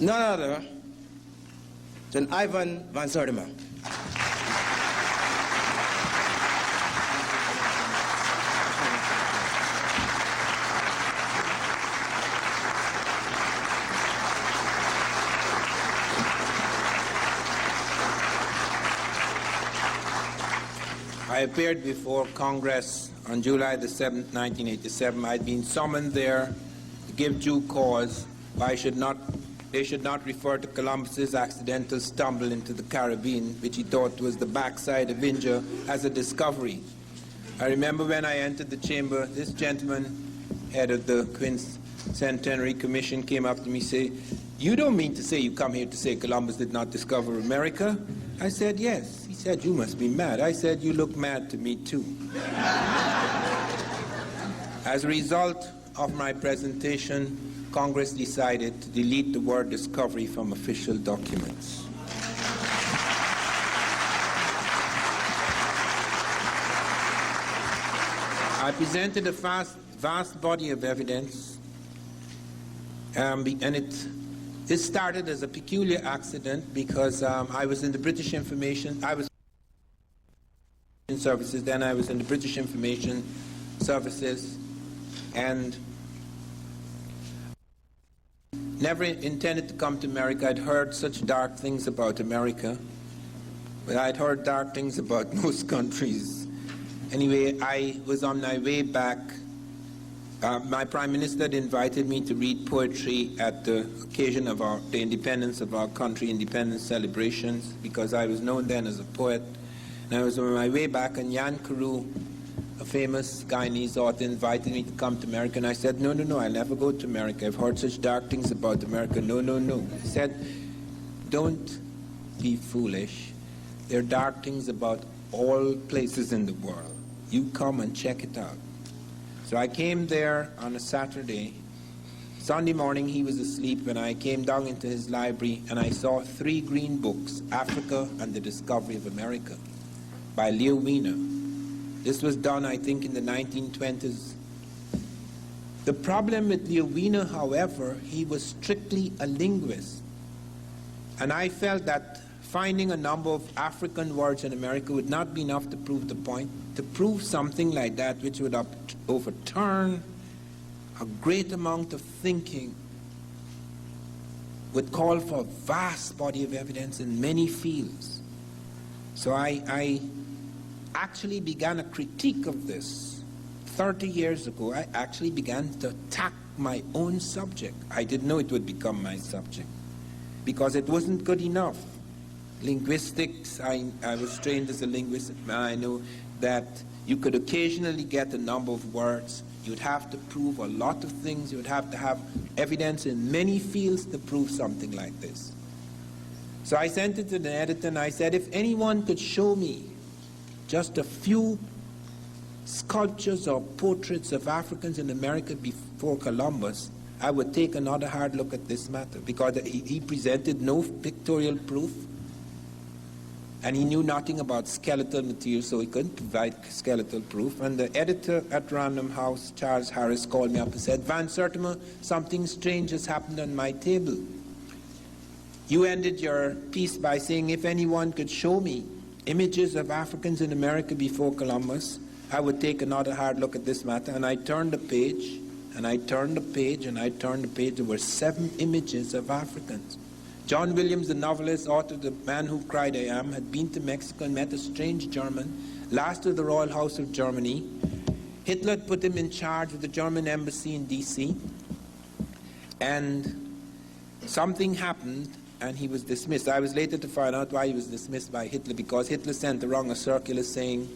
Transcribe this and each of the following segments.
none other than Ivan van Sertima. I appeared before Congress on July the 7th, 1987. I'd been summoned there to give due cause why they should not refer to Columbus's accidental stumble into the Caribbean, which he thought was the backside of India, as a discovery. I remember when I entered the chamber, this gentleman, head of the Quincentenary Commission, came up to me and said, "You don't mean to say you come here to say Columbus did not discover America?" I said, "Yes." He said, "You must be mad." I said, "You look mad to me too." As a result of my presentation, Congress decided to delete the word discovery from official documents. I presented a vast body of evidence, and it started as a peculiar accident because I was in the British Information, I was in Services, then I was in the British Information Services, and never intended to come to America. I'd heard such dark things about America, but I'd heard dark things about most countries. Anyway, I was on my way back. My Prime Minister had invited me to read poetry at the occasion of the independence of our country, independence celebrations, because I was known then as a poet. And I was on my way back, and Jan Carew, a famous Guyanese author, invited me to come to America, and I said, no, I'll never go to America. I've heard such dark things about America. No. He said, don't be foolish. There are dark things about all places in the world. You come and check it out. So I came there on a Saturday. Sunday morning he was asleep, and I came down into his library, and I saw 3 green books, Africa and the Discovery of America, by Leo Wiener. This was done, I think, in the 1920s. The problem with Leo Wiener, however, he was strictly a linguist. And I felt that finding a number of African words in America would not be enough to prove the point. To prove something like that, which would overturn a great amount of thinking, would call for a vast body of evidence in many fields. So I actually began a critique of this. 30 years ago, I actually began to attack my own subject. I didn't know it would become my subject, because it wasn't good enough. Linguistics, I was trained as a linguist, and I know that you could occasionally get a number of words. You'd have to prove a lot of things. You would have to have evidence in many fields to prove something like this. So I sent it to the editor, and I said, if anyone could show me just a few sculptures or portraits of Africans in America before Columbus, I would take another hard look at this matter, because he presented no pictorial proof, and he knew nothing about skeletal material, so he couldn't provide skeletal proof. And the editor at Random House, Charles Harris, called me up and said, Van Sertima, something strange has happened on my table. You ended your piece by saying, if anyone could show me images of Africans in America before Columbus, I would take another hard look at this matter. And I turned the page, and I turned the page, and I turned the page. There were 7 images of Africans. John Williams, the novelist, author of The Man Who Cried I Am, had been to Mexico and met a strange German, last of the Royal House of Germany. Hitler had put him in charge of the German embassy in D.C., and something happened, and he was dismissed. I was later to find out why he was dismissed by Hitler, because Hitler sent around a circular saying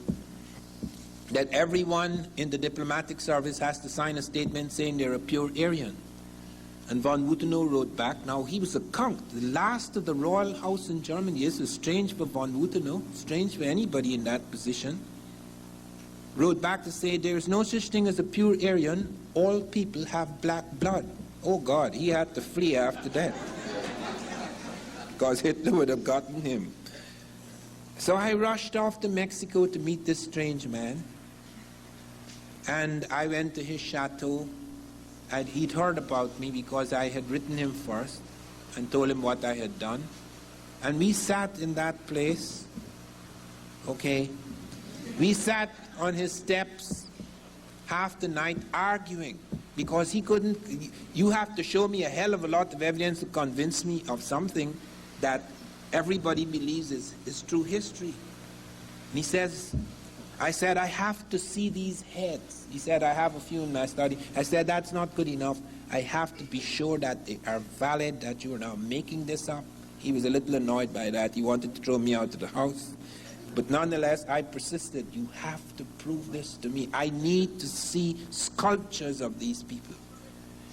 that everyone in the diplomatic service has to sign a statement saying they're a pure Aryan. And von Wutenow wrote back. Now, he was a count, the last of the royal house in Germany. This was strange for von Wutenow, strange for anybody in that position. Wrote back to say, there is no such thing as a pure Aryan. All people have black blood. Oh, God, he had to flee after that, because Hitler would have gotten him. So I rushed off to Mexico to meet this strange man. And I went to his chateau. And he'd heard about me because I had written him first. and told him what I had done. And we sat in that place, okay? We sat on his steps half the night arguing because he couldn't, you have to show me a hell of a lot of evidence to convince me of something that everybody believes is true history. And he says, I said, I have to see these heads. He said, I have a few in my study. I said, that's not good enough. I have to be sure that they are valid, that you are now making this up. He was a little annoyed by that. He wanted to throw me out of the house. But nonetheless, I persisted. You have to prove this to me. I need to see sculptures of these people.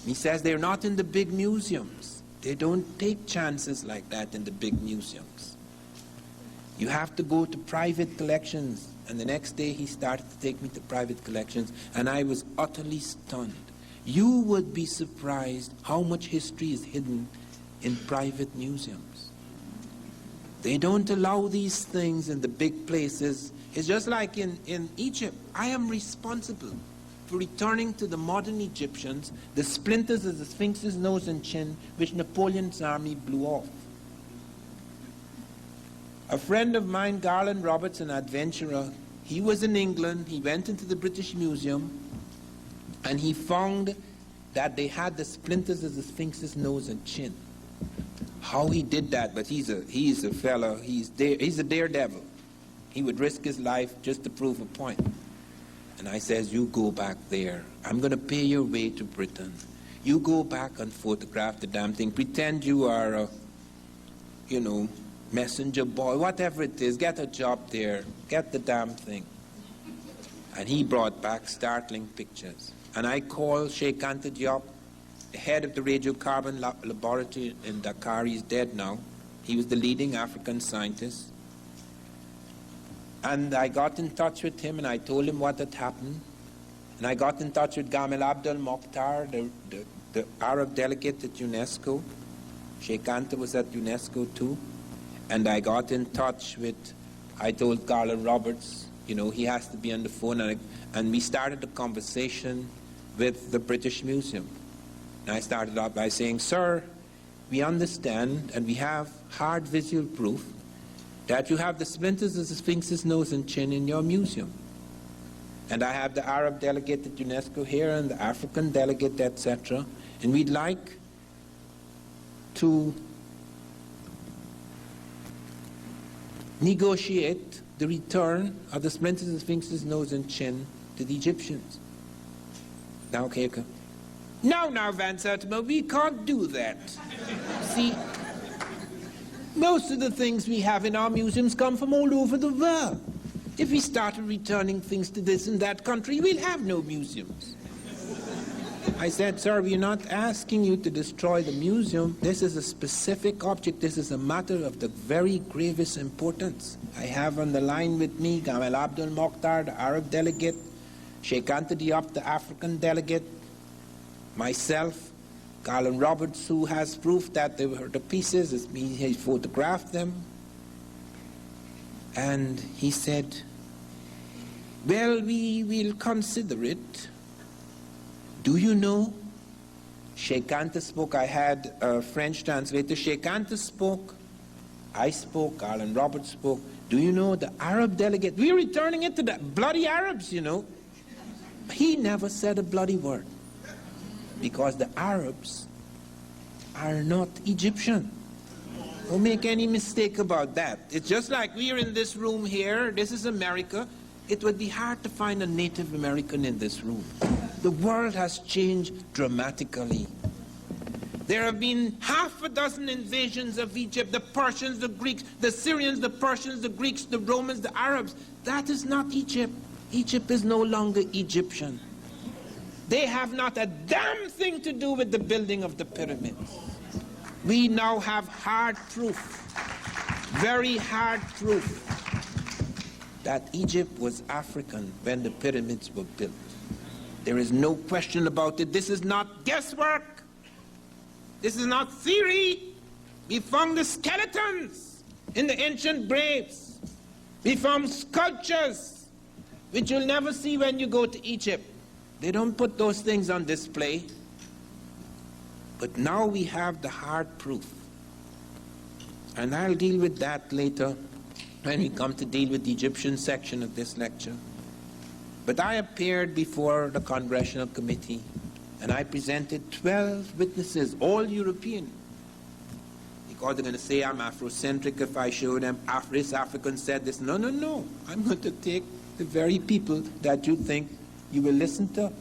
And he says they're not in the big museums. They don't take chances like that in the big museums. You have to go to private collections. And the next day he started to take me to private collections, and I was utterly stunned. You would be surprised how much history is hidden in private museums. They don't allow these things in the big places. It's just like in Egypt. I am responsible for returning to the modern Egyptians the splinters of the Sphinx's nose and chin which Napoleon's army blew off. A friend of mine, Garland Roberts, an adventurer, he was in England. He went into the British Museum and he found that they had the splinters of the Sphinx's nose and chin. How he did that, but he's a fellow, he's a daredevil. He would risk his life just to prove a point. And I says, you go back there. I'm going to pay your way to Britain. You go back and photograph the damn thing. Pretend you are a, messenger boy, whatever it is, get a job there, get the damn thing. And he brought back startling pictures. And I called Sheikh Anta Diop, the head of the radiocarbon laboratory in Dakar. He's dead now. He was the leading African scientist. And I got in touch with him and I told him what had happened. And I got in touch with Gamal Abdel Mokhtar, the Arab delegate at UNESCO. Sheikh Anta was at UNESCO too. And I got in touch with, I told Garland Roberts, he has to be on the phone. And we started a conversation with the British Museum. And I started out by saying, sir, we understand and we have hard visual proof that you have the splinters of the Sphinx's nose and chin in your museum. And I have the Arab delegate at UNESCO here and the African delegate, etc. And we'd like to negotiate the return of the splinters of the Sphinx's nose and chin to the Egyptians. Now, okay. Now, Van Sertima, we can't do that. See, most of the things we have in our museums come from all over the world. If we started returning things to this and that country, we'll have no museums. I said, sir, we're not asking you to destroy the museum. This is a specific object. This is a matter of the very gravest importance. I have on the line with me Gamal Abdel Mokhtar, the Arab delegate, Sheikh Anta Diop, the African delegate, myself, Garland Roberts, who has proof that they were the pieces. It's me, he photographed them. And he said, well, we will consider it. Do you know? Sheikh Anta spoke. I had a French translator. Sheikh Anta spoke. I spoke. Garland Roberts spoke. Do you know the Arab delegate? We're returning it to the bloody Arabs, He never said a bloody word. Because the Arabs are not Egyptian. Don't make any mistake about that. It's just like we are in this room here. This is America. It would be hard to find a Native American in this room. The world has changed dramatically. There have been half a dozen invasions of Egypt, the Persians, the Greeks, the Syrians, the Persians, the Greeks, the Romans, the Arabs. That is not Egypt. Egypt is no longer Egyptian. They have not a damn thing to do with the building of the pyramids. We now have hard proof, very hard proof, that Egypt was African when the pyramids were built. There is no question about it. This is not guesswork. This is not theory. We found the skeletons in the ancient graves. We found sculptures, which you'll never see when you go to Egypt. They don't put those things on display. But now we have the hard proof And I'll deal with that later when we come to deal with the Egyptian section of this lecture. But I appeared before the Congressional Committee and I presented 12 witnesses, all European. Because they're going to say I'm Afrocentric if I show them this African said this. No, no, no. I'm going to take the very people that you think you will listen to.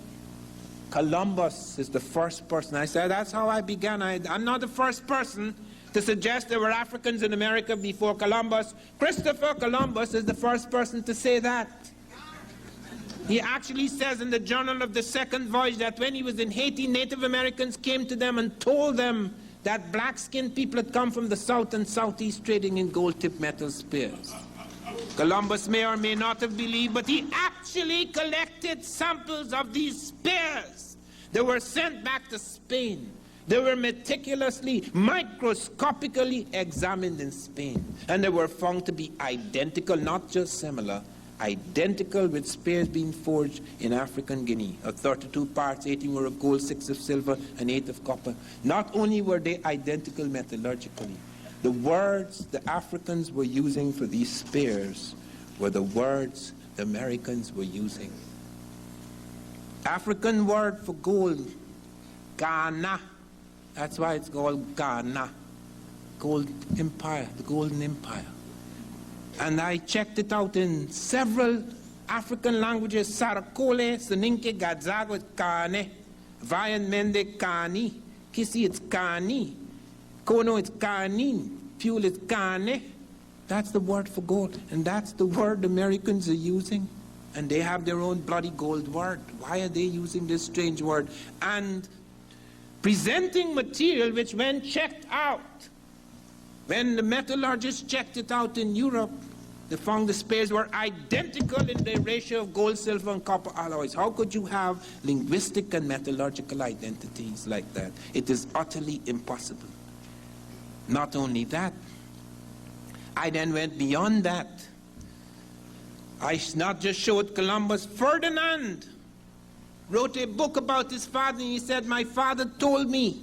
Columbus is the first person. I said, that's how I began. I'm not the first person to suggest there were Africans in America before Columbus. Christopher Columbus is the first person to say that. He actually says in the Journal of the Second Voyage that when he was in Haiti, Native Americans came to them and told them that black-skinned people had come from the south and southeast trading in gold-tipped metal spears. Columbus may or may not have believed, but he actually collected samples of these spears. They were sent back to Spain. They were meticulously, microscopically examined in Spain. And they were found to be identical, not just similar, identical with spears being forged in African Guinea, of 32 parts, 18 were of gold, 6 of silver, and 8 of copper. Not only were they identical metallurgically, the words the Africans were using for these spears were the words the Americans were using. African word for gold, Ghana. That's why it's called Ghana. Gold Empire, the Golden Empire. And I checked it out in several African languages. Sarakole, Soninke, Gadzago, it's Kane. Vayan Mende, Kani. Kisi, it's Kani. Kono, it's Kanin. Fuel, it's Kane. That's the word for gold. And that's the word the Americans are using. And they have their own bloody gold word. Why are they using this strange word? And presenting material which, when checked out, when the metallurgists checked it out in Europe, they found the spears were identical in their ratio of gold, silver, and copper alloys. How could you have linguistic and metallurgical identities like that? It is utterly impossible. Not only that, I then went beyond that. I not just showed Columbus. Ferdinand wrote a book about his father, and he said, my father told me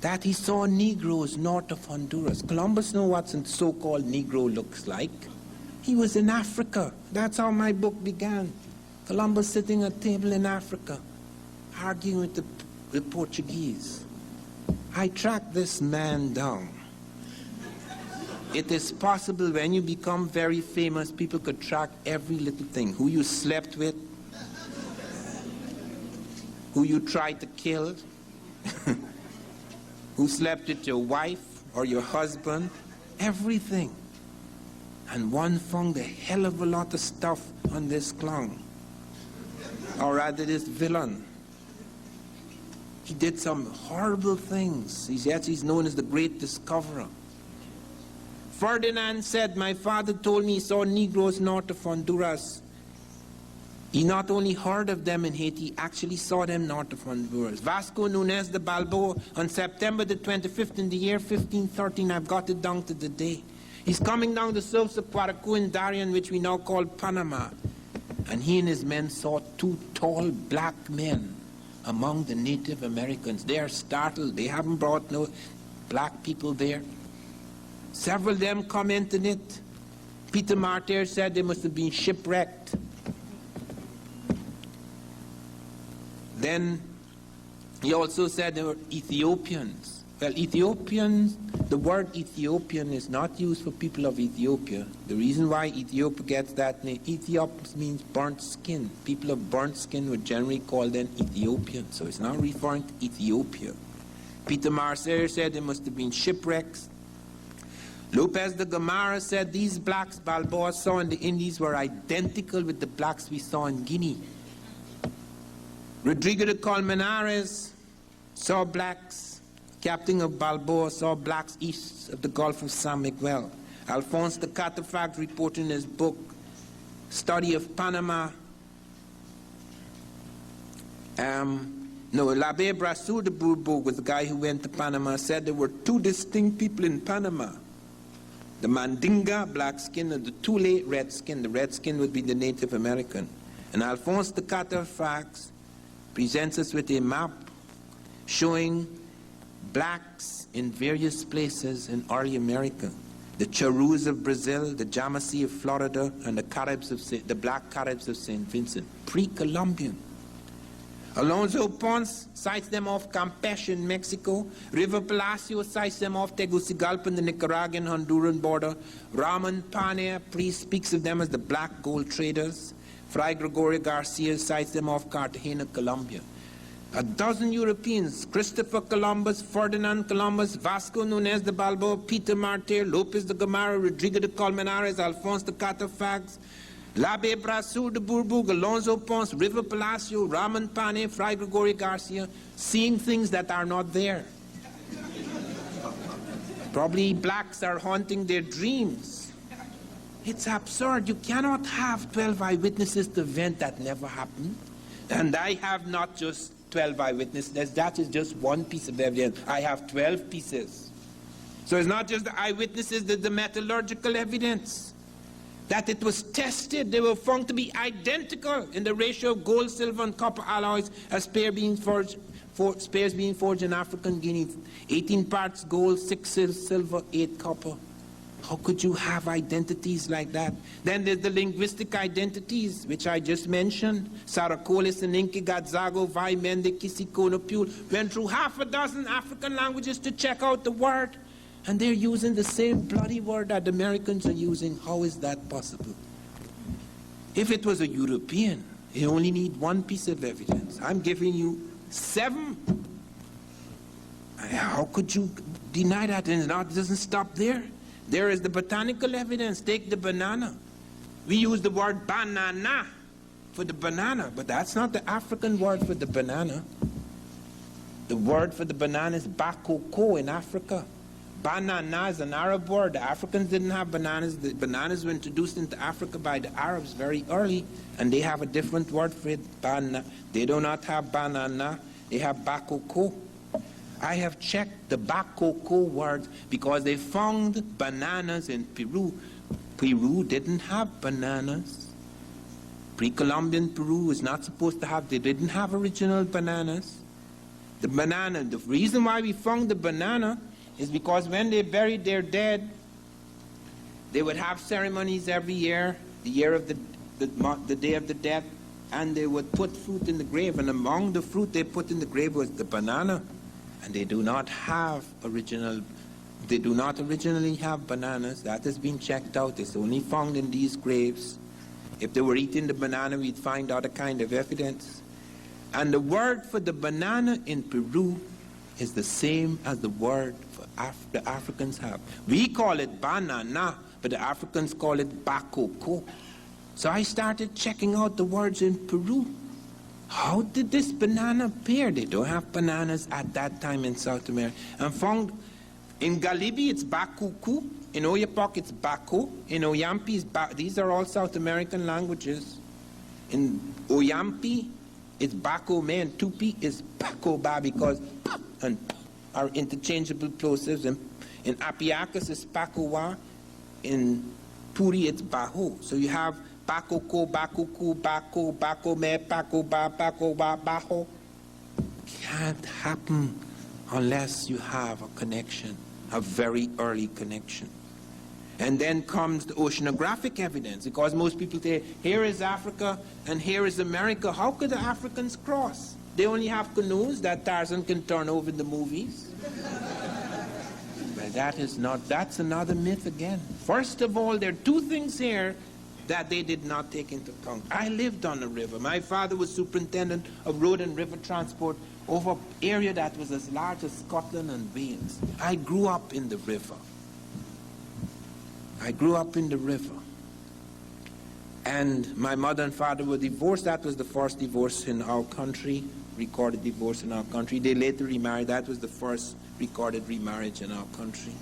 that he saw Negroes north of Honduras. Columbus knew what a so-called Negro looks like. He was in Africa. That's how my book began. Columbus sitting at a table in Africa, arguing with the Portuguese. I tracked this man down. It is possible when you become very famous, people could track every little thing. Who you slept with, who you tried to kill, who slept with your wife or your husband, everything. And one found a hell of a lot of stuff on this clown, or rather this villain. He did some horrible things. He's known as the Great Discoverer. Ferdinand said, my father told me he saw Negroes north of Honduras. He not only heard of them in Haiti, he actually saw them north of Honduras. Vasco Núñez de Balboa, on September the 25th in the year 1513, I've got it down to the day. He's coming down the slopes of Paracu and Darien, which we now call Panama. And he and his men saw 2 tall black men among the Native Americans. They are startled. They haven't brought no black people there. Several of them commented it. Peter Martyr said they must have been shipwrecked. Then he also said they were Ethiopians. Well, Ethiopians, the word Ethiopian is not used for people of Ethiopia. The reason why Ethiopia gets that name, Ethiop means burnt skin. People of burnt skin would generally call them Ethiopian. So it's not referring to Ethiopia. Peter Martyr said they must have been shipwrecks. Lopez de Gomara said these blacks Balboa saw in the Indies were identical with the blacks we saw in Guinea. Rodrigo de Colmenares saw blacks. Captain of Balboa saw blacks east of the Gulf of San Miguel. Alphonse de Catafalque reported in his book, Study of Panama. L'Abbé Brasseur de Bourbourg was the guy who went to Panama, said there were 2 distinct people in Panama. The Mandinga, black skin, and the Tule, red skin. The red skin would be the Native American. And Alphonse de Catafalque presents us with a map showing blacks in various places in early America. The Charus of Brazil, the Yamasee of Florida, and the Black Caribs of St. Vincent, pre-Columbian. Alonso Ponce cites them off Campeche in Mexico. River Palacio cites them off Tegucigalpa in the Nicaraguan-Honduran border. Ramon Pane speaks of them as the black gold traders. Fray Gregorio Garcia cites them off Cartagena, Colombia. A dozen Europeans, Christopher Columbus, Ferdinand Columbus, Vasco Núñez de Balboa, Peter Martyr, Lopez de Gomara, Rodrigo de Colmenares, Alfonso de Catafags, L'Abbé Brasseur de Bourbourg, Alonso Ponce, River Palacio, Ramon Pane, Fray Gregorio Garcia, seeing things that are not there. Probably blacks are haunting their dreams. It's absurd. You cannot have 12 eyewitnesses to event that never happened. And I have not just 12 eyewitnesses. That is just one piece of evidence. I have 12 pieces. So it's not just the eyewitnesses, the metallurgical evidence. That it was tested. They were found to be identical in the ratio of gold, silver, and copper alloys as spares being forged in African Guinea. 18 parts gold, 6 silver, 8 copper. How could you have identities like that? Then there's the linguistic identities, which I just mentioned. Saracolis and Inki, Gadzago, Vai, Mende, Kisikono, Pule went through half a dozen African languages to check out the word. And they're using the same bloody word that the Americans are using. How is that possible? If it was a European, you only need one piece of evidence. I'm giving you 7. How could you deny that? And it doesn't stop there. There is the botanical evidence. Take the banana. We use the word banana for the banana, but that's not the African word for the banana. The word for the banana is bakoko in Africa. Banana is an Arab word. The Africans didn't have bananas. The bananas were introduced into Africa by the Arabs very early, and they have a different word for it. They do not have banana. They have bakoko. I have checked the bakoko word because they found bananas in Peru. Peru didn't have bananas. Pre-Columbian Peru is not supposed to have, they didn't have original bananas. The banana, the reason why we found the banana is because when they buried their dead, they would have ceremonies every year, the year of the day of the death, and they would put fruit in the grave, and among the fruit they put in the grave was the banana. And they do not originally have bananas. That has been checked out. It's only found in these graves. If they were eating the banana, we'd find other kind of evidence. And the word for the banana in Peru is the same as the word for the Africans have. We call it banana, but the Africans call it bakoko. So I started checking out the words in Peru. How did this banana appear? They don't have bananas at that time in South America. And found in Galibi it's bakuku, in Oyapock it's bako, in Oyampi it's these are all South American languages. In Oyampi it's bako me, and Tupi is bako ba, because pa and pa are interchangeable plosives. In Apiacus it's pakowa, in Puri it's baho. So you have bakoko, bakuku, bako, bako me, bako ba, baho. Can't happen unless you have a connection, a very early connection. And then comes the oceanographic evidence, because most people say, here is Africa and here is America. How could the Africans cross? They only have canoes that Tarzan can turn over in the movies. But that's another myth again. First of all, there are 2 things here that they did not take into account. I lived on the river. My father was superintendent of road and river transport over an area that was as large as Scotland and Wales. I grew up in the river. And my mother and father were divorced. That was the first divorce in our country, recorded divorce in our country. They later remarried. That was the first recorded remarriage in our country.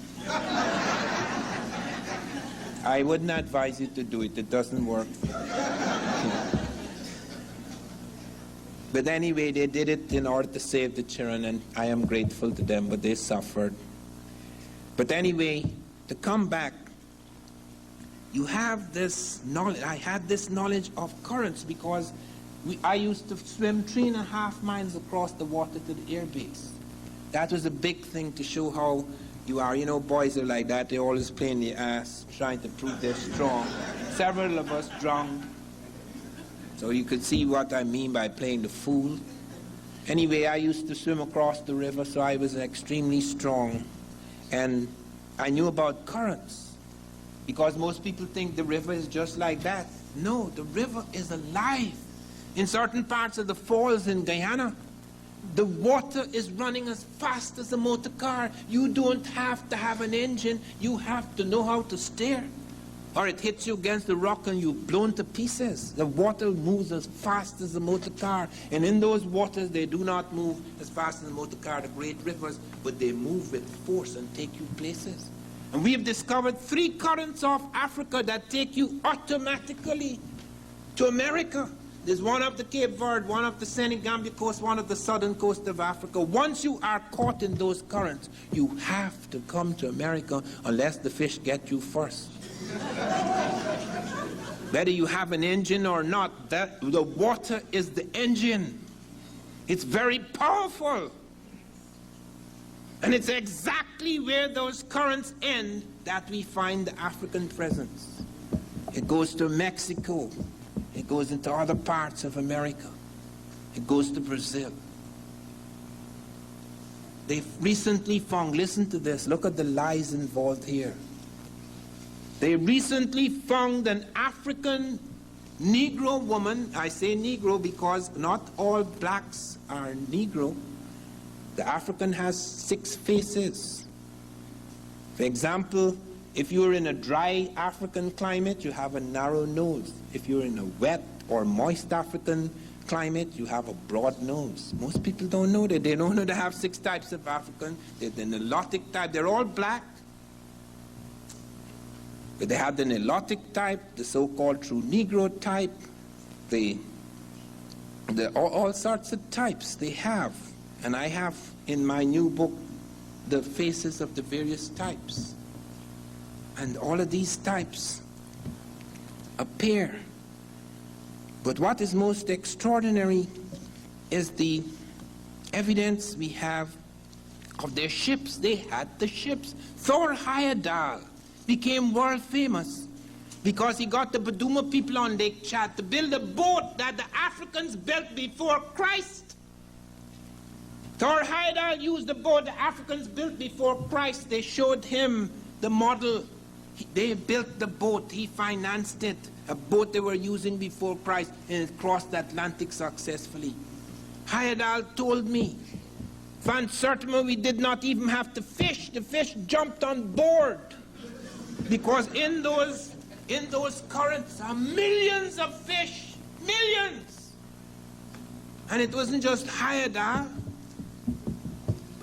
I wouldn't advise you to do it. It doesn't work. But anyway, they did it in order to save the children, and I am grateful to them, but they suffered. But anyway, to come back, you have this knowledge. I had this knowledge of currents because I used to swim 3.5 miles across the water to the air base. That was a big thing to show how you are. You know, boys are like that. They're always playing the ass, trying to prove they're strong. Several of us drowned. So you could see what I mean by playing the fool. Anyway, I used to swim across the river, so I was extremely strong. And I knew about currents, because most people think the river is just like that. No, the river is alive. In certain parts of the falls in Guyana, the water is running as fast as a motor car. You don't have to have an engine. You have to know how to steer. Or it hits you against the rock and you're blown to pieces. The water moves as fast as a motor car. And in those waters, they do not move as fast as a motor car, the great rivers, but they move with force and take you places. And we have discovered 3 currents of Africa that take you automatically to America. There's one up the Cape Verde, one up the Senegambia coast, one up the southern coast of Africa. Once you are caught in those currents, you have to come to America unless the fish get you first. Whether you have an engine or not, the water is the engine. It's very powerful. And it's exactly where those currents end that we find the African presence. It goes to Mexico. It goes into other parts of America. It goes to Brazil. They've recently found, listen to this, look at the lies involved here. They recently found an African Negro woman. I say Negro because not all blacks are Negro. The African has 6 faces. For example, if you're in a dry African climate, you have a narrow nose. If you're in a wet or moist African climate, you have a broad nose. Most people don't know that. They don't know they have 6 types of African. There's the Nilotic type. They're all black. But they have the Nilotic type, the so-called true Negro type, all sorts of types they have. And I have in my new book the faces of the various types. And all of these types appear. But what is most extraordinary is the evidence we have of their ships. They had the ships. Thor Heyerdahl became world famous because he got the Baduma people on Lake Chad to build a boat that the Africans built before Christ. Thor Heyerdahl used the boat the Africans built before Christ. They showed him the model. They built the boat. He financed it. A boat they were using before Christ, and it crossed the Atlantic successfully. Heyerdahl told me, Van Sertima, we did not even have to fish. The fish jumped on board. Because in those currents are millions of fish. Millions. And it wasn't just Heyerdahl.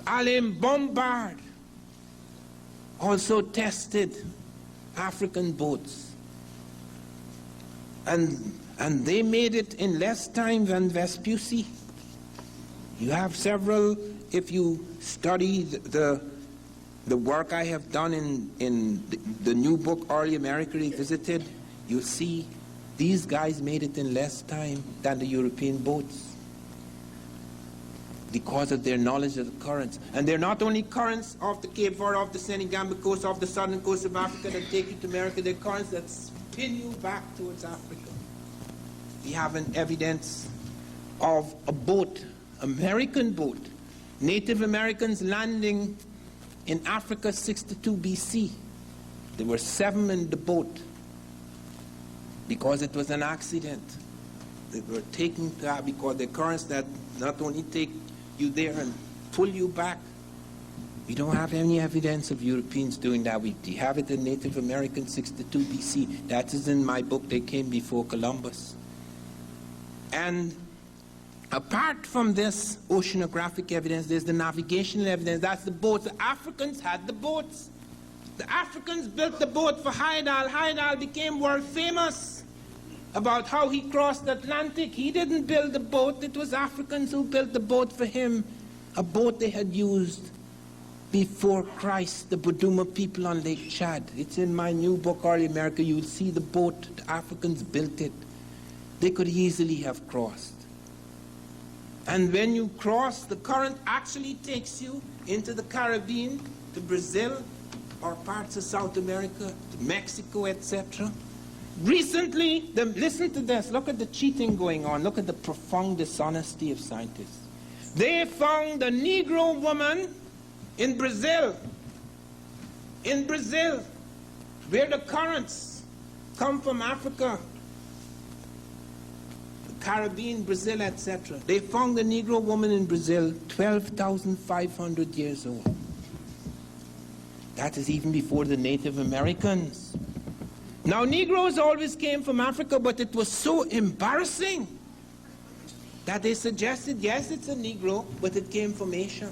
Alain Bombard also tested African boats. And they made it in less time than Vespucci. You have several, if you study the work I have done in the new book, Early America Revisited, you'll see these guys made it in less time than the European boats because of their knowledge of the currents. And they're not only currents off the Cape Verde, off the Senegambia coast, off the southern coast of Africa that take you to America. They're currents that spin you back towards Africa. We have an evidence of a boat, American boat, Native Americans landing in Africa 62 BC. There were 7 in the boat because it was an accident. They were taken to because the currents that not only take you there and pull you back. We don't have any evidence of Europeans doing that. We have it in Native American 62 BC. That is in my book, They Came Before Columbus. And apart from this oceanographic evidence, there's the navigational evidence. That's the boats. The Africans had the boats. The Africans built the boat for Heyerdahl. Heyerdahl became world famous about how he crossed the Atlantic. He didn't build the boat. It was Africans who built the boat for him, a boat they had used before Christ, the Baduma people on Lake Chad. It's in my new book, Early America. You'll see the boat. The Africans built it. They could easily have crossed. And when you cross, the current actually takes you into the Caribbean, to Brazil, or parts of South America, to Mexico, etc. Recently, listen to this, look at the cheating going on, look at the profound dishonesty of scientists. They found a Negro woman in Brazil, where the currents come from Africa, the Caribbean, Brazil, etc. They found a Negro woman in Brazil, 12,500 years old. That is even before the Native Americans. Now, Negroes always came from Africa, but it was so embarrassing that they suggested, yes, it's a Negro, but it came from Asia.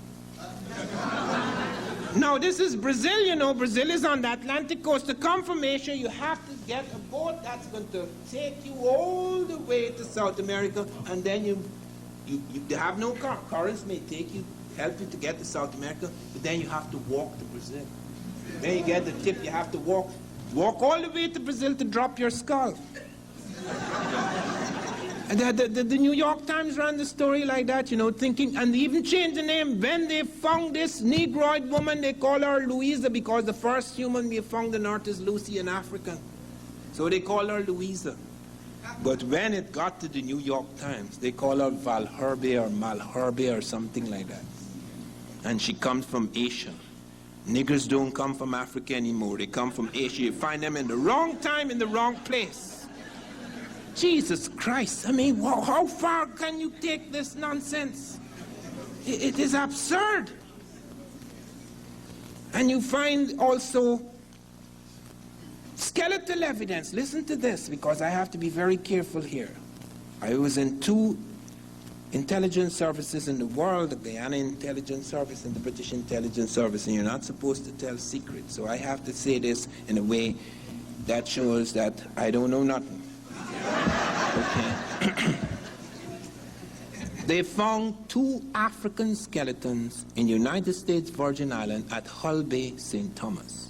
Now, this is Brazil, you know. Brazil is on the Atlantic coast. To come from Asia, you have to get a boat that's going to take you all the way to South America, and then you have no car. Currents may take you, help you to get to South America, but then you have to walk to Brazil. Then you get the tip, you have to walk all the way to Brazil to drop your skull. And the New York Times ran the story like that, you know, thinking, and they even changed the name. When they found this Negroid woman, they call her Louisa, because the first human we found on earth is Lucy, an African. So they call her Louisa. But when it got to the New York Times, they call her Valherbe or Malherbe or something like that. And she comes from Asia. Niggers don't come from Africa anymore. They come from Asia. You find them in the wrong time, in the wrong place. Jesus Christ. I mean, how far can you take this nonsense? It is absurd. And you find also skeletal evidence. Listen to this, because I have to be very careful here. I was in 2 intelligence services in the world, the Guyana Intelligence Service and the British Intelligence Service, and you're not supposed to tell secrets. So I have to say this in a way that shows that I don't know nothing. Okay. They found 2 African skeletons in United States Virgin Islands at Hull Bay, St. Thomas.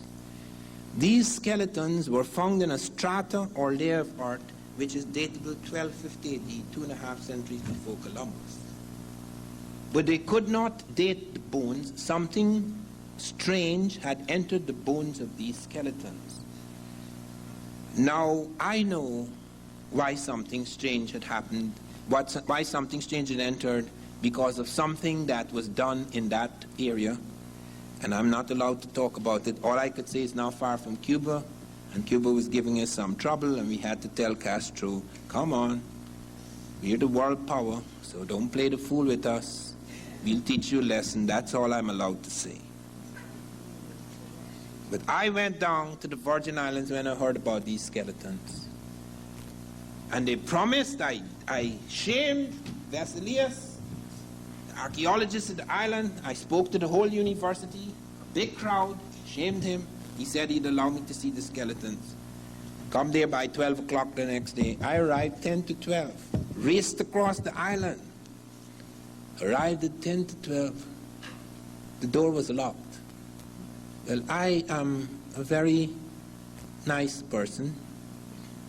These skeletons were found in a strata or layer of earth which is datable 1250 AD, 2.5 centuries before Columbus. But they could not date the bones. Something strange had entered the bones of these skeletons. Now, I know why something strange had happened, why something strange had entered, because of something that was done in that area, and I'm not allowed to talk about it. All I could say is now far from Cuba, and Cuba was giving us some trouble, and we had to tell Castro, come on, we're the world power, so don't play the fool with us. We'll teach you a lesson. That's all I'm allowed to say. But I went down to the Virgin Islands when I heard about these skeletons. And they promised, I shamed Vesalius, the archaeologist of the island. I spoke to the whole university, a big crowd, shamed him. He said he'd allow me to see the skeletons. Come there by 12 o'clock the next day. I arrived 10 to 12, raced across the island. Arrived at 10 to 12. The door was locked. Well, I am a very nice person.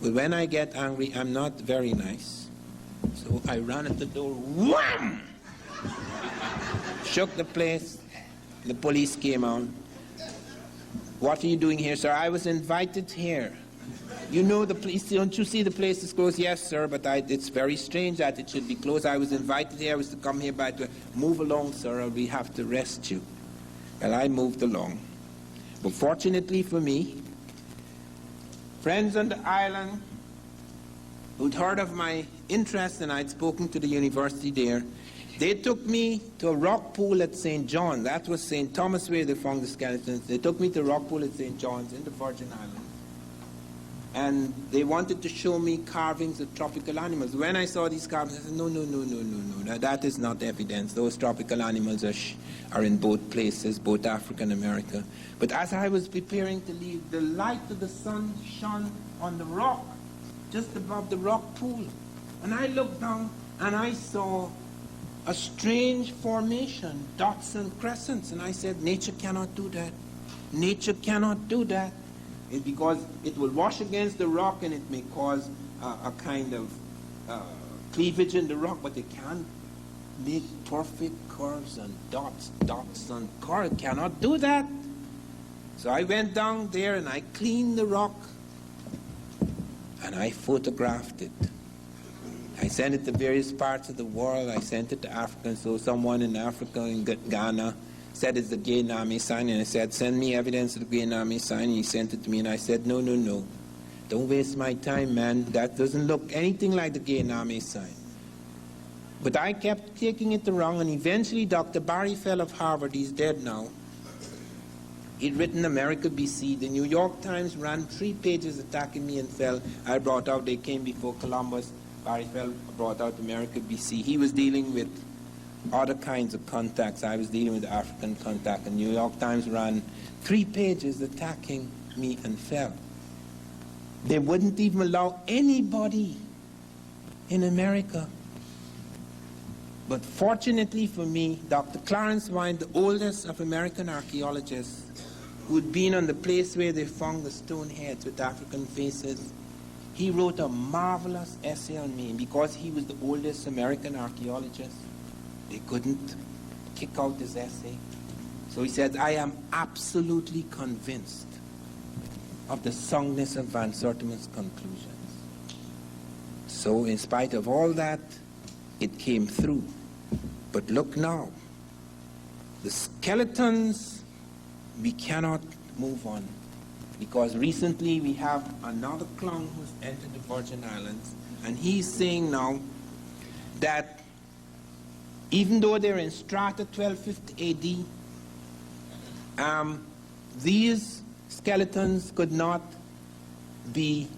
But when I get angry, I'm not very nice. So I ran at the door, wham! Shook the place. The police came out. What are you doing here, sir? I was invited here. You know the place, don't you see the place is closed? Yes, sir, but it's very strange that it should be closed. I was invited here. I was to come here by 12. Move along, sir, or we have to arrest you. Well, I moved along. But fortunately for me, friends on the island who'd heard of my interest, and I'd spoken to the university there, they took me to a rock pool at St. John. That was St. Thomas where they found the skeletons. They took me to a rock pool at St. John's in the Virgin Islands. And they wanted to show me carvings of tropical animals. When I saw these carvings, I said, no. That is not evidence. Those tropical animals are in both places, both Africa and America. But as I was preparing to leave, the light of the sun shone on the rock, just above the rock pool. And I looked down and I saw a strange formation, dots and crescents. And I said, nature cannot do that. Nature cannot do that. It's because it will wash against the rock and it may cause a kind of cleavage in the rock, but it can't make perfect curves and dots and curves. Cannot do that. So I went down there and I cleaned the rock and I photographed it. I sent it to various parts of the world. I sent it to Africa. So someone in Africa, in Ghana, said it's the Guinea sign. And I said, send me evidence of the Guinea sign. And he sent it to me. And I said, no. Don't waste my time, man. That doesn't look anything like the Guinea sign. But I kept taking it wrong. And eventually, Dr. Barry Fell of Harvard, he's dead now, he'd written America BC. The New York Times ran 3 pages attacking me and Fell. I brought out, they came before Columbus. Barry Fell brought out America BC. He was dealing with other kinds of contacts. I was dealing with African contact. And New York Times ran 3 pages attacking me and Fell. They wouldn't even allow anybody in America. But fortunately for me, Dr. Clarence Wine, the oldest of American archaeologists, who'd been on the place where they found the stone heads with African faces, he wrote a marvelous essay on me. Because he was the oldest American archaeologist, they couldn't kick out his essay. So he said, I am absolutely convinced of the soundness of Van Sertima's conclusions. So in spite of all that, it came through. But look now, the skeletons, we cannot move on. Because recently we have another clown who's entered the Virgin Islands, and he's saying now that even though they're in strata 1250 AD, these skeletons could not be,